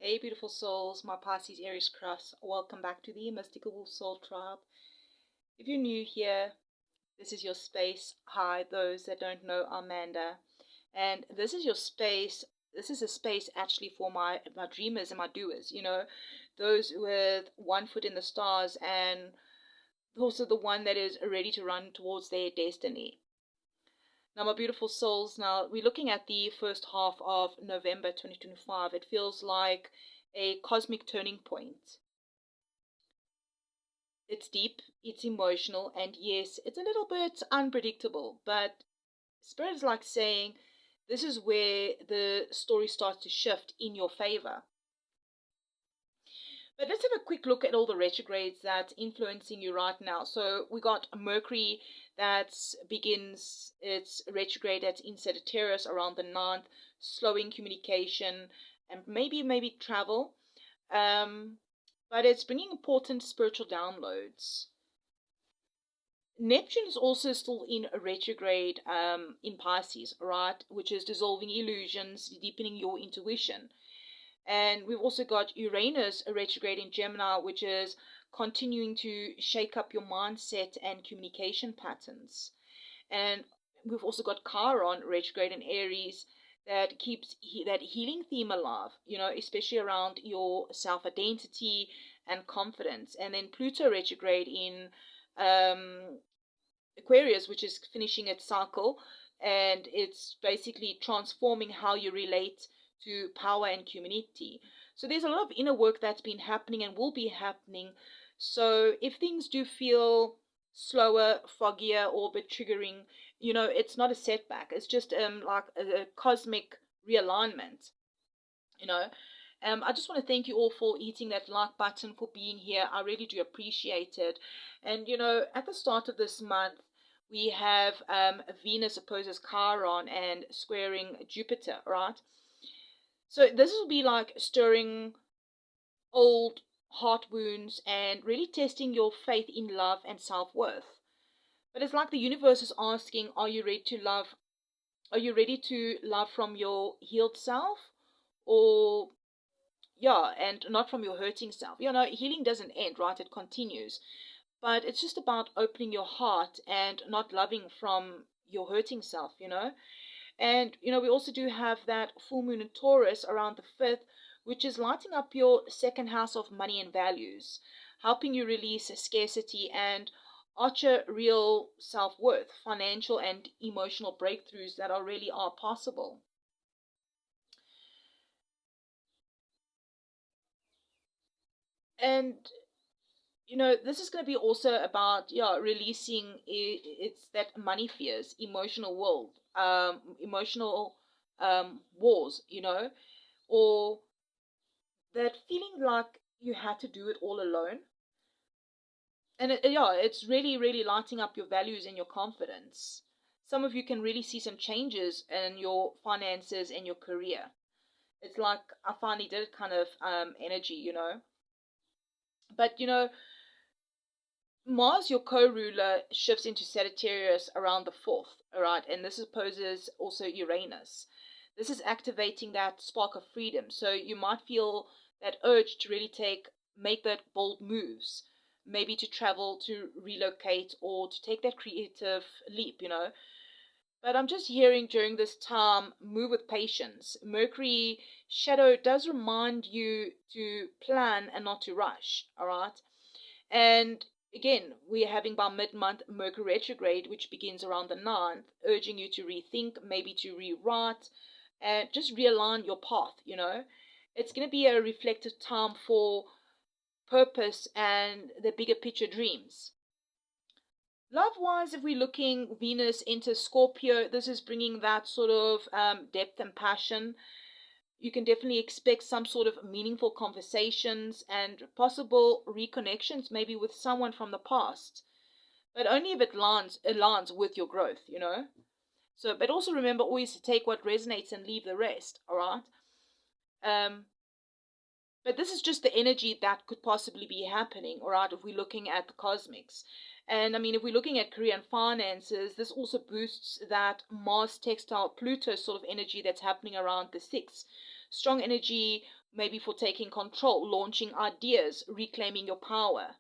Hey, beautiful souls, my Pisces-Aries cross. Welcome back to the Mystical Wolf Soul Tribe. If you're new here, this is your space. Hi, those that don't know Amanda. And this is your space. This is a space actually for my dreamers and my doers, those with one foot in the stars and also the one that is ready to run towards their destiny. Now, my beautiful souls, now we're looking at the first half of November 2025. It feels like a cosmic turning point. It's deep, it's emotional, and yes, it's a little bit unpredictable, but Spirit is like saying this is where the story starts to shift in your favor. But let's have a quick look at all the retrogrades that's influencing you right now. So we got Mercury that begins its retrograde that's in Sagittarius around the 9th, slowing communication and maybe travel. But it's bringing important spiritual downloads. Neptune is also still in a retrograde in Pisces, right? Which is dissolving illusions, deepening your intuition. And we've also got Uranus a retrograde in Gemini, which is continuing to shake up your mindset and communication patterns. And we've also got Chiron retrograde in Aries that keeps that healing theme alive, especially around your self-identity and confidence. And then Pluto retrograde in Aquarius, which is finishing its cycle, and it's basically transforming how you relate to power and community. So there's a lot of inner work that's been happening and will be happening. So if things do feel slower, foggier, or a bit triggering, it's not a setback. It's just like a cosmic realignment. I just want to thank you all for hitting that like button, for being here. I really do appreciate it. And at the start of this month, we have Venus opposes Chiron and squaring Jupiter, right? So this will be like stirring old heart wounds and really testing your faith in love and self-worth. But it's like the universe is asking, are you ready to love? Are you ready to love from your healed self? Or and not from your hurting self. Healing doesn't end, right? It continues. But it's just about opening your heart and not loving from your hurting self. And, we also do have that full moon in Taurus around the 5th, which is lighting up your second house of money and values, helping you release scarcity and usher real self-worth, financial and emotional breakthroughs that really are possible. And this is going to be also about releasing it's that money fears, emotional world, emotional wars, or that feeling like you had to do it all alone. And it's really, really lighting up your values and your confidence. Some of you can really see some changes in your finances and your career. It's like I finally did it kind of energy. But Mars, your co-ruler, shifts into Sagittarius around the 4th, all right? And this opposes also Uranus. This is activating that spark of freedom. So you might feel that urge to really make that bold moves, maybe to travel, to relocate, or to take that creative leap, But I'm just hearing during this time, move with patience. Mercury shadow does remind you to plan and not to rush, all right? And again, we're having by mid-month Mercury retrograde, which begins around the 9th, urging you to rethink, maybe to rewrite, and just realign your path, It's going to be a reflective time for purpose and the bigger picture dreams. Love-wise, if we're looking Venus into Scorpio, this is bringing that sort of depth and passion. You can definitely expect some sort of meaningful conversations and possible reconnections, maybe with someone from the past, but only if it aligns with your growth, So, but also remember always to take what resonates and leave the rest, all right? But this is just the energy that could possibly be happening, all right, if we're looking at the cosmics. And I mean, if we're looking at career and finances, this also boosts that Mars textile Pluto sort of energy that's happening around the 6th. Strong energy maybe for taking control, launching ideas, reclaiming your power.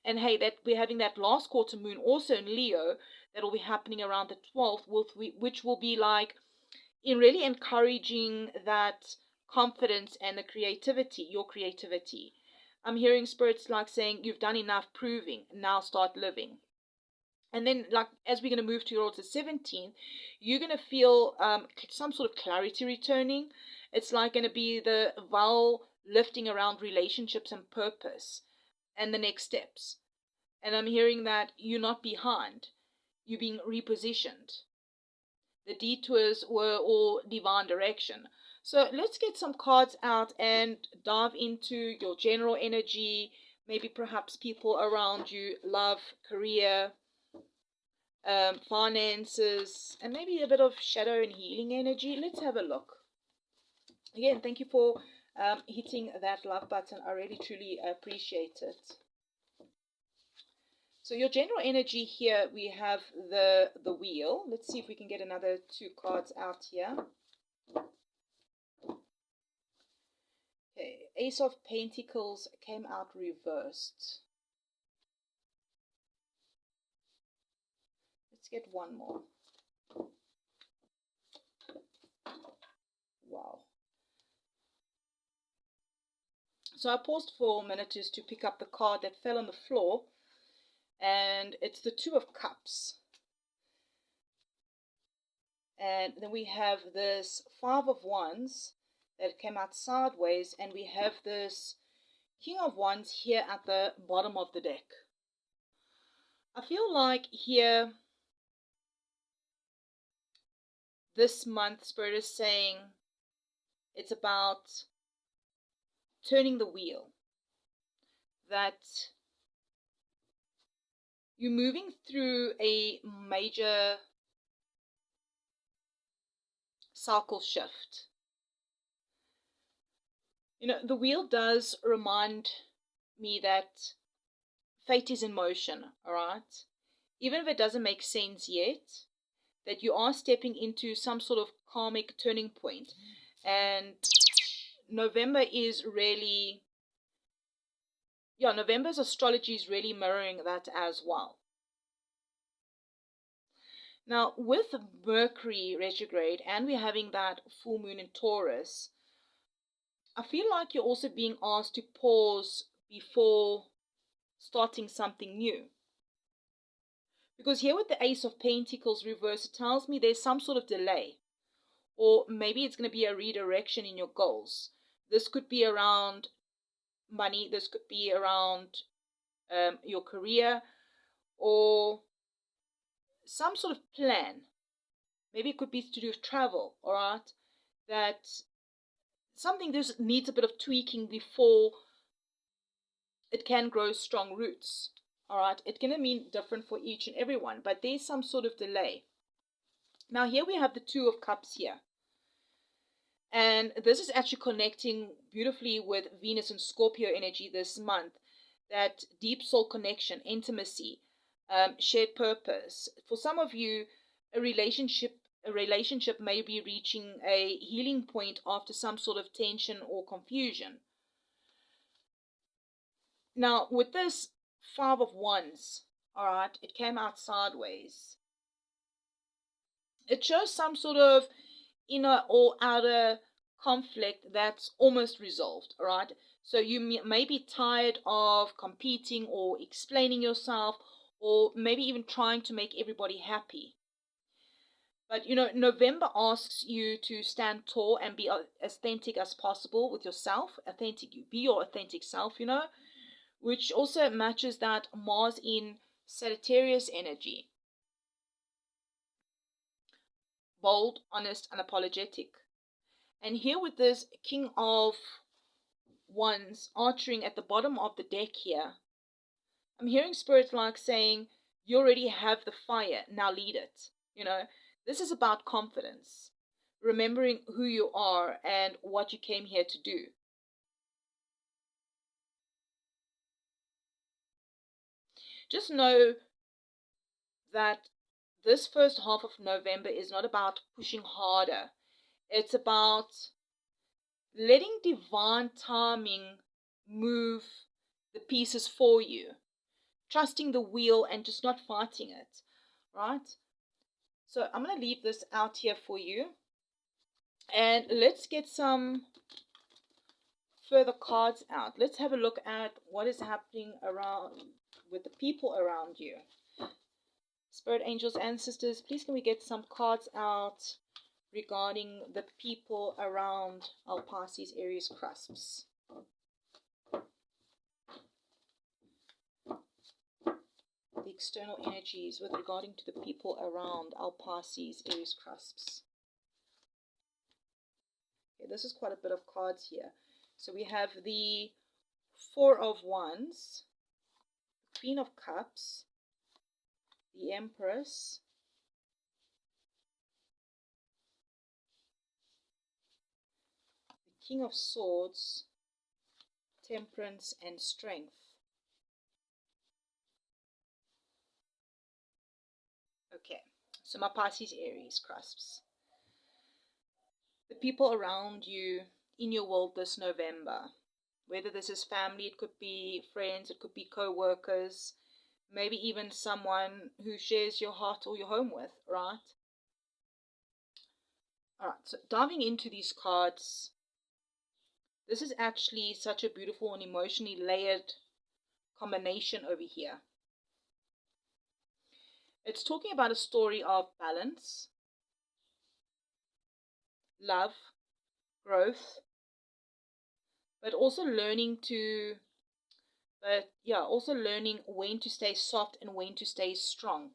And hey, that we're having that last quarter moon also in Leo that will be happening around the 12th, which will be like in really encouraging that confidence and the creativity, your creativity. I'm hearing spirits like saying, you've done enough proving, now start living. And then, like, as we're going to move towards the 17th, you're going to feel some sort of clarity returning. It's like going to be the veil lifting around relationships and purpose and the next steps. And I'm hearing that you're not behind, you're being repositioned. The detours were all divine direction. So let's get some cards out and dive into your general energy, maybe perhaps people around you, love, career, finances, and maybe a bit of shadow and healing energy. Let's have a look. Again, thank you for hitting that love button. I really truly appreciate it. So your general energy here, we have the wheel. Let's see if we can get another 2 cards out here. Okay, Ace of Pentacles came out reversed. Let's get one more. Wow. So I paused for a minute just to pick up the card that fell on the floor. And it's the Two of Cups. And then we have this Five of Wands that came out sideways. And we have this King of Wands here at the bottom of the deck. I feel like here, this month, Spirit is saying it's about turning the wheel. That you're moving through a major cycle shift. You know, the wheel does remind me that fate is in motion, all right? Even if it doesn't make sense yet, that you are stepping into some sort of karmic turning point. And November is really, November's astrology is really mirroring that as well. Now, with Mercury retrograde, and we're having that full moon in Taurus, I feel like you're also being asked to pause before starting something new. Because here with the Ace of Pentacles reverse, it tells me there's some sort of delay. Or maybe it's going to be a redirection in your goals. This could be around money. This could be around your career. Or some sort of plan. Maybe it could be to do with travel, all right? That something just needs a bit of tweaking before it can grow strong roots, all right? It's going to mean different for each and everyone, but there's some sort of delay. Now here we have the Two of Cups here. And this is actually connecting beautifully with Venus and Scorpio energy this month. That deep soul connection, intimacy, shared purpose. For some of you, a relationship may be reaching a healing point after some sort of tension or confusion. Now, with this Five of Wands, all right, it came out sideways. It shows some sort of inner or outer conflict that's almost resolved, all right? So you may be tired of competing or explaining yourself, or maybe even trying to make everybody happy. But, you know, November asks you to stand tall and be as authentic as possible with yourself. Be your authentic self, you know, which also matches that Mars in Sagittarius energy. Bold, honest, and apologetic. And here with this King of Wands archering at the bottom of the deck here, I'm hearing spirits like saying, you already have the fire, now lead it. You know, this is about confidence, remembering who you are and what you came here to do. Just know that this first half of November is not about pushing harder. It's about letting divine timing move the pieces for you, trusting the wheel and just not fighting it, right? So I'm going to leave this out here for you, and let's get some further cards out. Let's have a look at what is happening around with the people around you. Spirit, angels, ancestors, please can we get some cards out regarding the people around our Pisces, Aries, Cusps. The external energies with regarding to the people around our Pisces, Aries, Cusps. Okay, this is quite a bit of cards here. So we have the Four of Wands, Queen of Cups, the Empress, the King of Swords, Temperance, and Strength. Okay, so my Pisces, Aries, Cusps. The people around you in your world this November, whether this is family, it could be friends, it could be co-workers, maybe even someone who shares your heart or your home with, right? All right, so diving into these cards, this is actually such a beautiful and emotionally layered combination over here. It's talking about a story of balance, love, growth, but also learning when to stay soft and when to stay strong.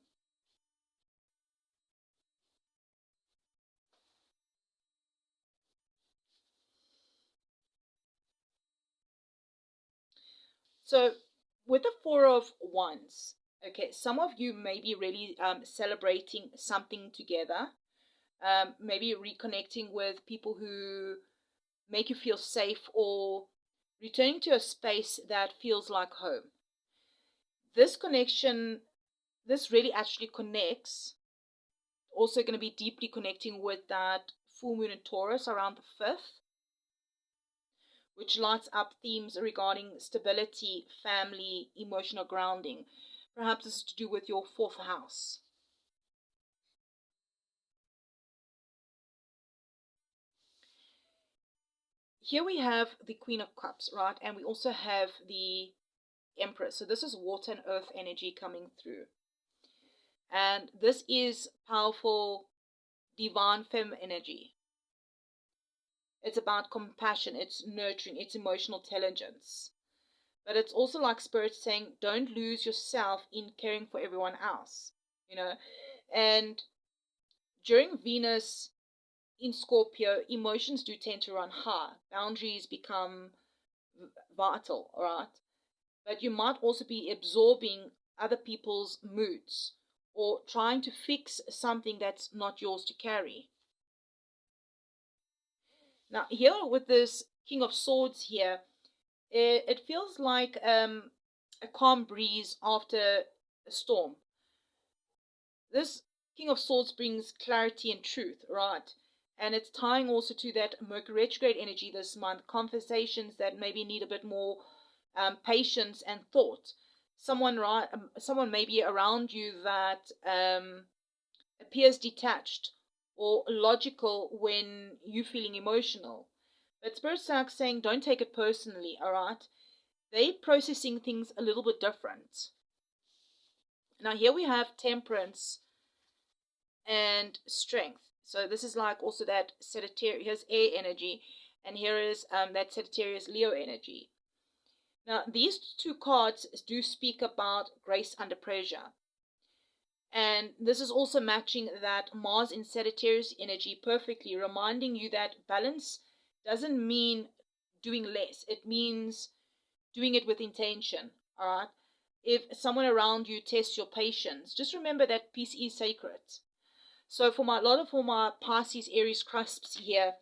So with the Four of Wands, okay, some of you may be really celebrating something together, maybe reconnecting with people who make you feel safe, or returning to a space that feels like home. This connection, this really actually connects, also going to be deeply connecting with that full moon in Taurus around the 5th, which lights up themes regarding stability, family, emotional grounding. Perhaps this is to do with your 4th house. Here we have the Queen of Cups, right? And we also have the Empress. So this is water and earth energy coming through. And this is powerful divine femme energy. It's about compassion, it's nurturing, it's emotional intelligence. But it's also like Spirit saying, don't lose yourself in caring for everyone else, you know. And during Venus in Scorpio, emotions do tend to run high. Boundaries become vital, all right? But you might also be absorbing other people's moods or trying to fix something that's not yours to carry. Now, here with this King of Swords here, it feels like a calm breeze after a storm. This King of Swords brings clarity and truth, right? And it's tying also to that Mercury retrograde energy this month, conversations that maybe need a bit more patience and thought. Someone maybe around you that appears detached or logical when you're feeling emotional. But Spirit Sark's saying, don't take it personally, all right? They're processing things a little bit different. Now, here we have temperance and strength. So this is like also that Sagittarius, here's air energy, and here is that Sagittarius Leo energy. Now, these two cards do speak about grace under pressure. And this is also matching that Mars in Sagittarius energy perfectly, reminding you that balance doesn't mean doing less. It means doing it with intention, all right? If someone around you tests your patience, just remember that peace is sacred. So for my Pisces, Aries, Cusps here,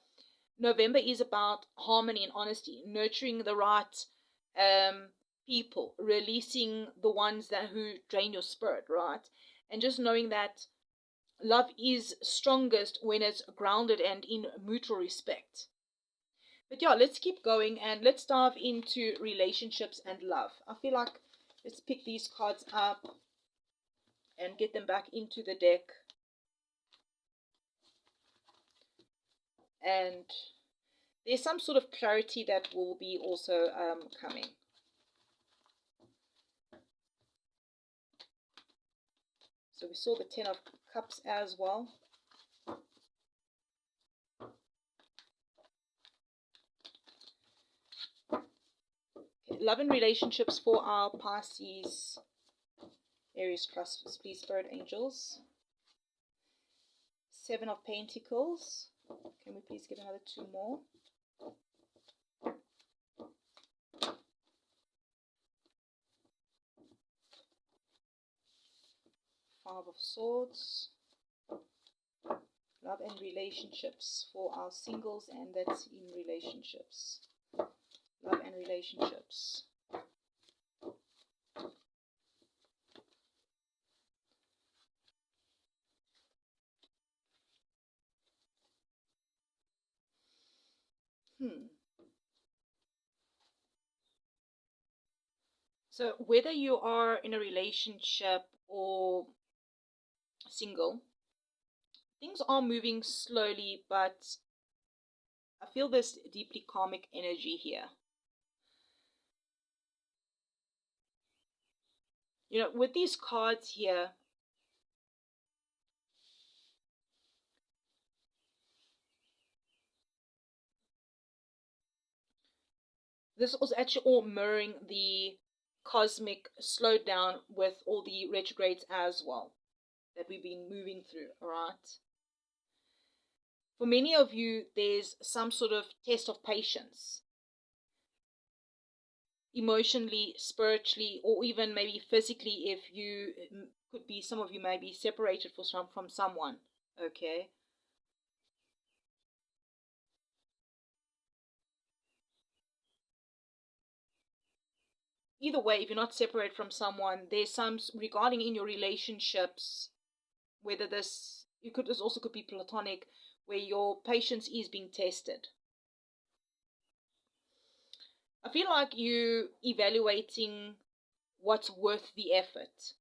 November is about harmony and honesty, nurturing the right people, releasing the ones who drain your spirit, right? And just knowing that love is strongest when it's grounded and in mutual respect. But yeah, let's keep going and let's dive into relationships and love. I feel like let's pick these cards up and get them back into the deck. And there's some sort of clarity that will be also coming. So we saw the Ten of Cups as well. Okay, love and relationships for our Pisces, Aries, Cusp, please, Spirit Angels. Seven of Pentacles. Can we please get another two more? Five of Swords. Love and relationships for our singles, and that's in relationships. Love and relationships. So whether you are in a relationship or single, things are moving slowly, but I feel this deeply karmic energy here. You know, with these cards here, this was actually all mirroring the cosmic slowdown with all the retrogrades as well that we've been moving through, all right? For many of you, there's some sort of test of patience, emotionally, spiritually, or even maybe physically, if you could be, some of you may be separated from someone, okay? Either way, if you're not separated from someone, there's some regarding in your relationships, whether this also could be platonic, where your patience is being tested. I feel like you evaluating what's worth the effort.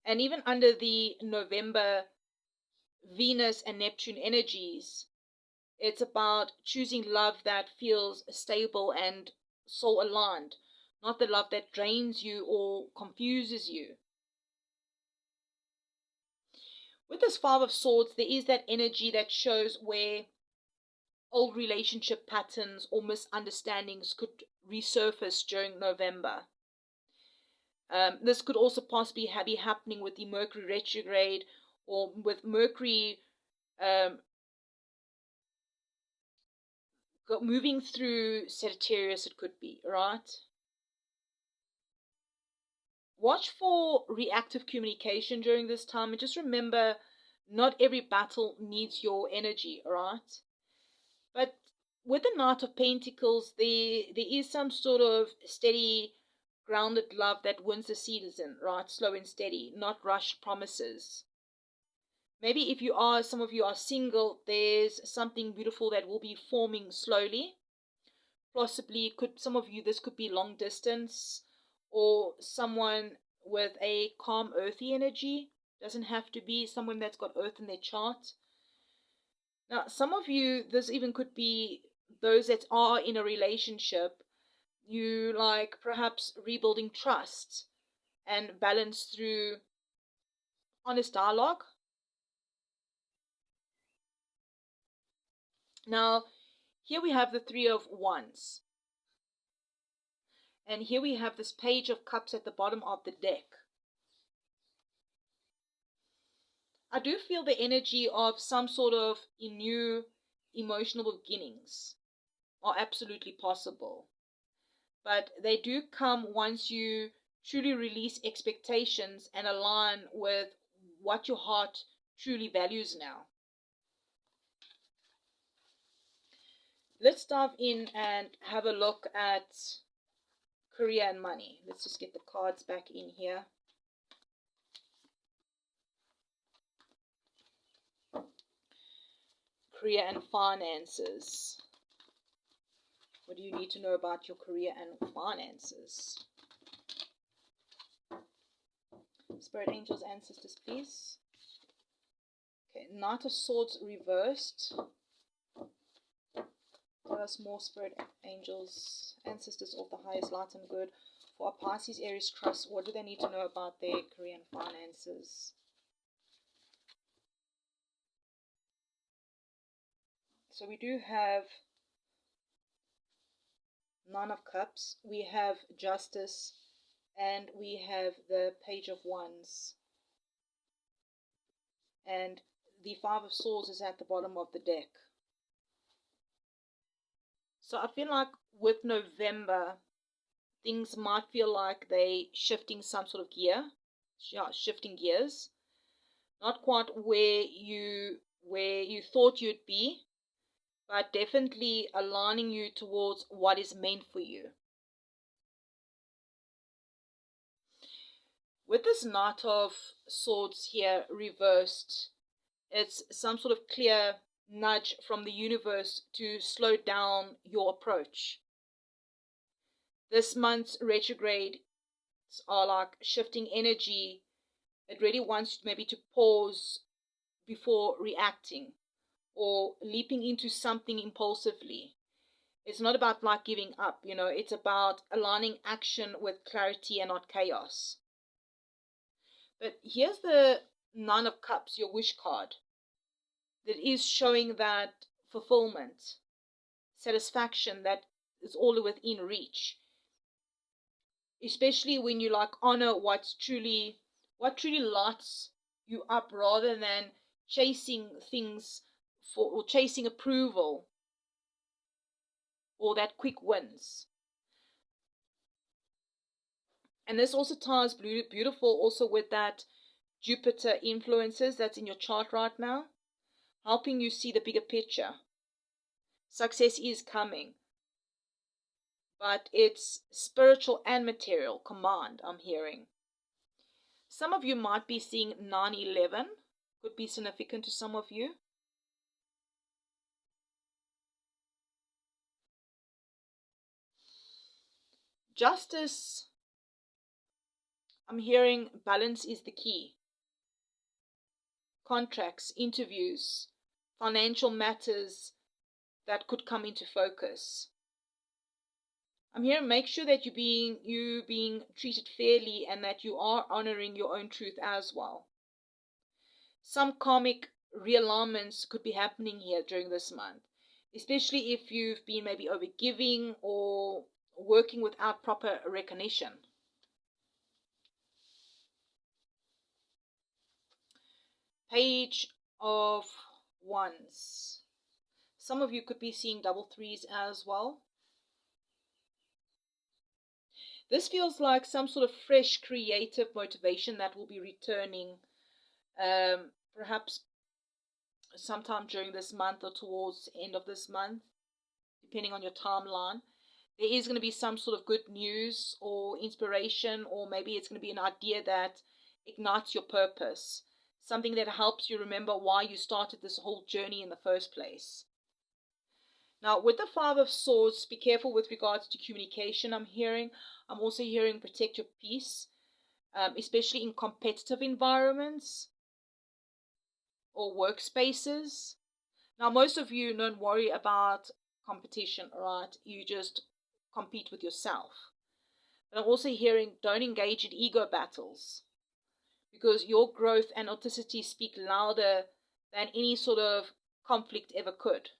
And even under the November Venus and Neptune energies, it's about choosing love that feels stable and soul aligned, not the love that drains you or confuses you. With this Five of Swords, there is that energy that shows where old relationship patterns or misunderstandings could resurface during November. This could also possibly be happening with the Mercury retrograde, or with Mercury moving through Sagittarius, it could be, right? Watch for reactive communication during this time, and just remember, not every battle needs your energy, right? But with the Knight of Pentacles, there is some sort of steady, grounded love that wins the season, right? Slow and steady, not rushed promises. Maybe if some of you are single, there's something beautiful that will be forming slowly. Possibly some of you, this could be long distance, or someone with a calm earthy energy. Doesn't have to be someone that's got earth in their chart. Now, some of you, this even could be those that are in a relationship. You like perhaps rebuilding trust and balance through honest dialogue. Now, here we have the Three of Wands. And here we have this Page of Cups at the bottom of the deck. I do feel the energy of some sort of new emotional beginnings are absolutely possible. But they do come once you truly release expectations and align with what your heart truly values now. Let's dive in and have a look at career and money. Let's just get the cards back in here. Career and finances. What do you need to know about your career and finances? Spirit angels, ancestors, please. Okay, Knight of Swords reversed. Tell us more, Spirit angels, ancestors of the highest light and good. For a Pisces, Aries, Cusp, what do they need to know about their career and finances? So we do have Nine of Cups, we have Justice, and we have the Page of Wands. And the Five of Swords is at the bottom of the deck. So I feel like with November, things might feel like they shifting some sort of gear. Yeah, shifting gears. Not quite where you thought you'd be, but definitely aligning you towards what is meant for you. With this Knight of Swords here reversed, it's some sort of clear nudge from the universe to slow down your approach. This month's retrograde are like shifting energy. It really wants maybe to pause before reacting or leaping into something impulsively. It's not about like giving up, it's about aligning action with clarity and not chaos. But here's the Nine of Cups, your wish card, that is showing that fulfillment, satisfaction that is all within reach. Especially when you like honor what truly lights you up, rather than chasing things or chasing approval or that quick wins. And this also ties beautiful also with that Jupiter influences that's in your chart right now, helping you see the bigger picture. Success is coming, but it's spiritual and material command, I'm hearing. Some of you might be seeing 9/11, could be significant to some of you. Justice, I'm hearing balance is the key. Contracts, interviews, financial matters that could come into focus. I'm here to make sure that you're being treated fairly and that you are honoring your own truth as well. Some karmic realignments could be happening here during this month, especially if you've been maybe overgiving or working without proper recognition. Page of Wands. Some of you could be seeing double threes as well. This feels like some sort of fresh creative motivation that will be returning perhaps sometime during this month or towards the end of this month, depending on your timeline. There is going to be some sort of good news or inspiration, or maybe it's going to be an idea that ignites your purpose, something that helps you remember why you started this whole journey in the first place. Now, with the Five of Swords, be careful with regards to communication, I'm also hearing protect your peace, especially in competitive environments or workspaces. Now, most of you don't worry about competition, right? You just compete with yourself. But I'm also hearing don't engage in ego battles, because your growth and authenticity speak louder than any sort of conflict ever could.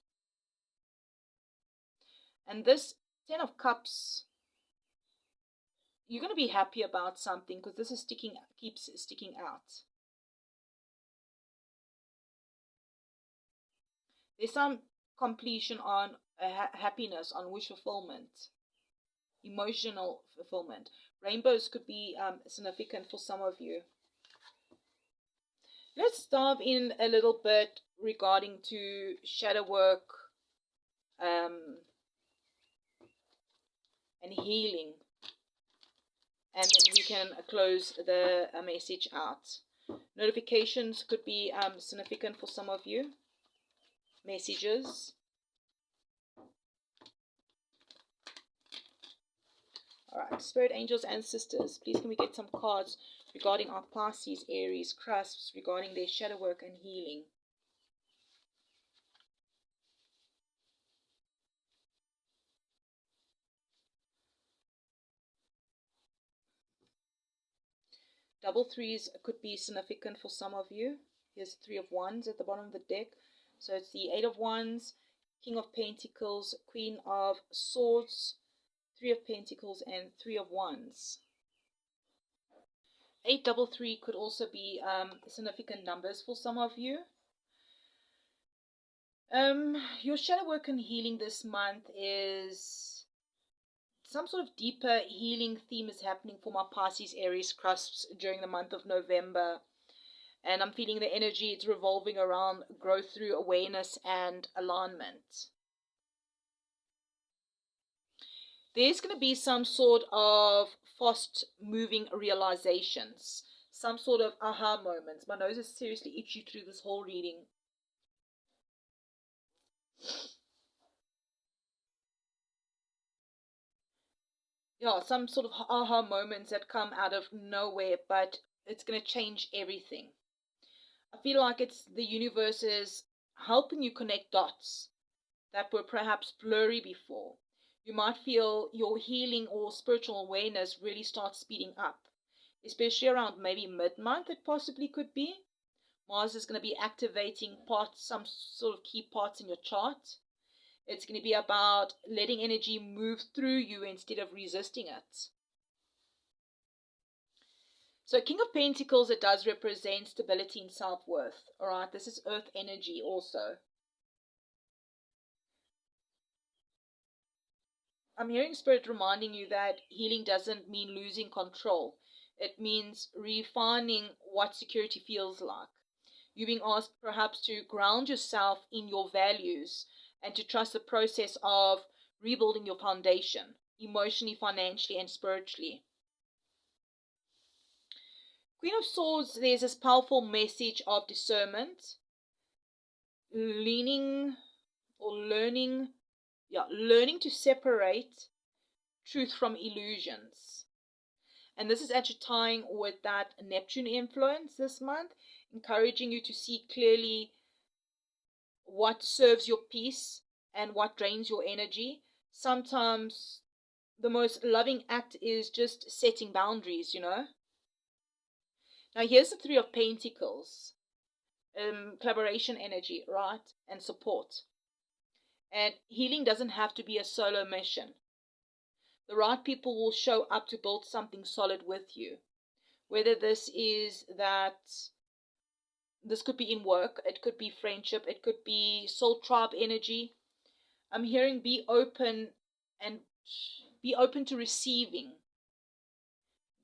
And this Ten of Cups, you're going to be happy about something, because this is keeps sticking out. There's some completion on happiness, on wish fulfillment, emotional fulfillment. Rainbows could be significant for some of you. Let's dive in a little bit regarding to shadow work and healing, and then we can close the message out. Notifications could be significant for some of you. Messages. Alright, Spirit Angels and Sisters, please can we get some cards regarding our Pisces-Aries cusps, regarding their shadow work and healing. Double threes could be significant for some of you. Here's the Three of Wands at the bottom of the deck. So it's the Eight of Wands, King of Pentacles, Queen of Swords, Three of Pentacles, and Three of Wands. 833 could also be significant numbers for some of you. Your shadow work and healing this month is some sort of deeper healing theme is happening for my Pisces-Aries cusps during the month of November. And I'm feeling the energy, it's revolving around growth through awareness and alignment. There's going to be some sort of fast-moving realizations, some sort of aha moments. My nose is seriously itchy through this whole reading. Yeah, some sort of aha moments that come out of nowhere, but it's going to change everything. I feel like it's the universe is helping you connect dots that were perhaps blurry before. You might feel your healing or spiritual awareness really start speeding up, especially around maybe mid-month. It possibly could be. Mars is going to be activating parts, some sort of key parts in your chart. It's going to be about letting energy move through you instead of resisting it. So King of Pentacles, it does represent stability and self-worth. All right, this is earth energy also. I'm hearing Spirit reminding you that healing doesn't mean losing control. It means refining what security feels like. You're being asked perhaps to ground yourself in your values and to trust the process of rebuilding your foundation, emotionally, financially, and spiritually. Queen of Swords, there's this powerful message of discernment, learning to separate truth from illusions. And this is actually tying with that Neptune influence this month, encouraging you to see clearly what serves your peace and what drains your energy. Sometimes the most loving act is just setting boundaries, you know. Now here's the Three of Pentacles. Collaboration energy, right? And support. And healing doesn't have to be a solo mission. The right people will show up to build something solid with you. Whether this could be in work, it could be friendship, it could be soul tribe energy. I'm hearing be open to receiving,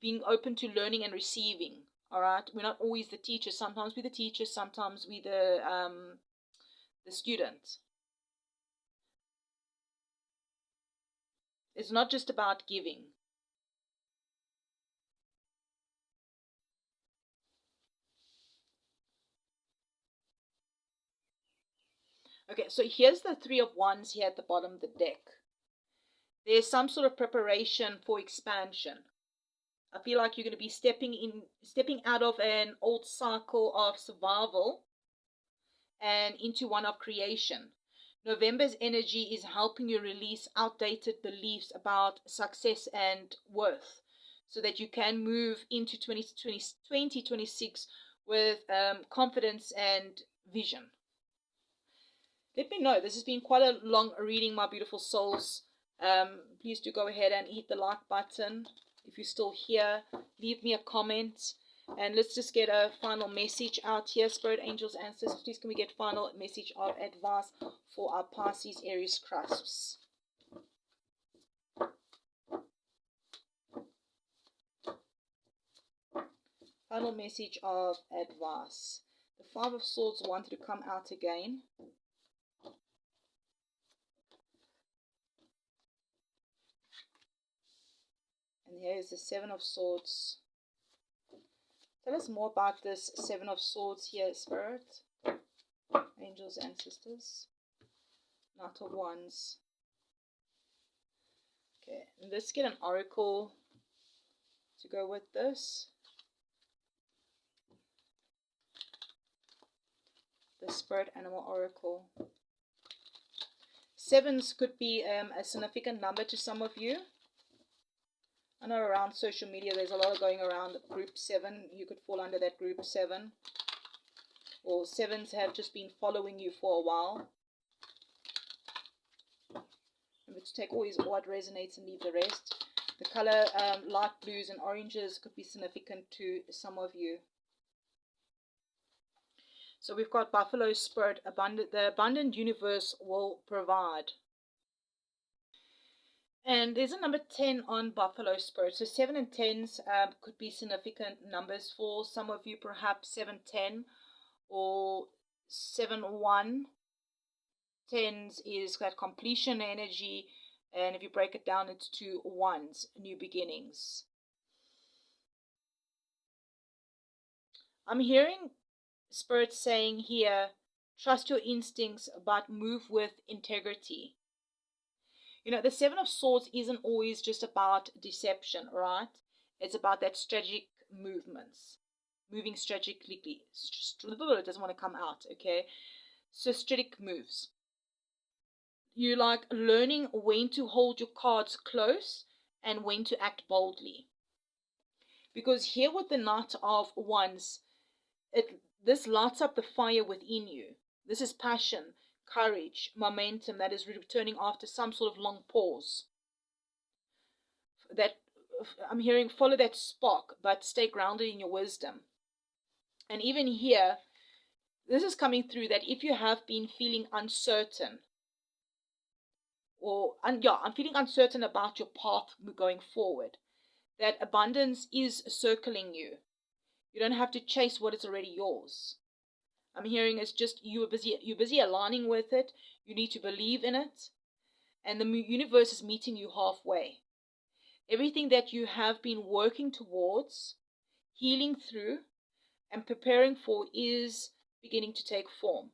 being open to learning and receiving. All right, we're not always the teacher. Sometimes we're the teacher, sometimes we're the student. It's not just about giving. Okay, so here's the Three of Wands here at the bottom of the deck. There's some sort of preparation for expansion. I feel like you're going to be stepping out of an old cycle of survival and into one of creation. November's energy is helping you release outdated beliefs about success and worth so that you can move into 2026 with confidence and vision. Let me know. This has been quite a long reading, my beautiful souls. Please do go ahead and hit the like button. If you're still here, leave me a comment. And let's just get a final message out here. Spirit, angels, ancestors, please can we get final message of advice for our Pisces-Aries cusps. Final message of advice. The Five of Swords wanted to come out again. And here is the Seven of Swords. Tell us more about this Seven of Swords here, Spirit, angels, ancestors. Knight of Wands. Okay, Let's get an oracle to go with this. The Spirit Animal Oracle. Sevens could be a significant number to some of you. I know around social media there's a lot of going around group 7. You could fall under that group 7. Or sevens have just been following you for a while. Remember to take always what resonates and leave the rest. The color light blues and oranges could be significant to some of you. So we've got Buffalo Spirit, the abundant universe will provide. And there's a number 10 on Buffalo Spirit. So 7 and 10s could be significant numbers for some of you, perhaps 710 or 7-1. 10s is that completion energy, and if you break it down, it's 2 1s, new beginnings. I'm hearing Spirit saying here, trust your instincts, but move with integrity. You know, the 7 of Swords isn't always just about deception, right? It's about that strategic movements. Moving strategically. It doesn't want to come out, okay? So strategic moves. You like learning when to hold your cards close and when to act boldly. Because here with the Knight of Wands, this lights up the fire within you. This is passion, courage, momentum that is returning after some sort of long pause. That I'm hearing, follow that spark, but stay grounded in your wisdom. And even here, this is coming through that if you have been feeling uncertain, I'm feeling uncertain about your path going forward, that abundance is circling you. You don't have to chase what is already yours. I'm hearing it's just you're busy aligning with it. You need to believe in it. And the universe is meeting you halfway. Everything that you have been working towards, healing through, and preparing for is beginning to take form.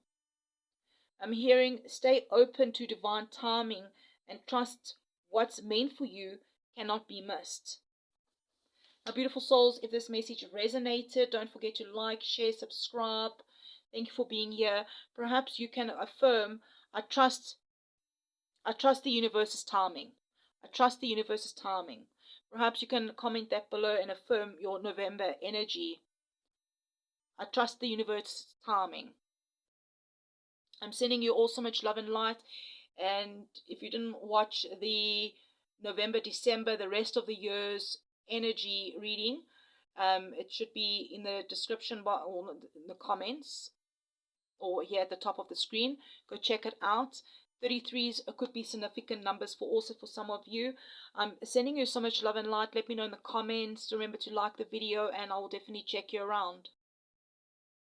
I'm hearing stay open to divine timing and trust what's meant for you cannot be missed. Now, beautiful souls, if this message resonated, don't forget to like, share, subscribe. Thank you for being here. Perhaps you can affirm, I trust the universe's timing. I trust the universe's timing. Perhaps you can comment that below and affirm your November energy. I trust the universe's timing. I'm sending you all so much love and light. And if you didn't watch the November, December, the rest of the year's energy reading, it should be in the description box or in the comments or here at the top of the screen. Go check it out. 33s could be significant numbers also for some of you. I'm sending you so much love and light. Let me know in the comments. Remember to like the video and I will definitely check you around.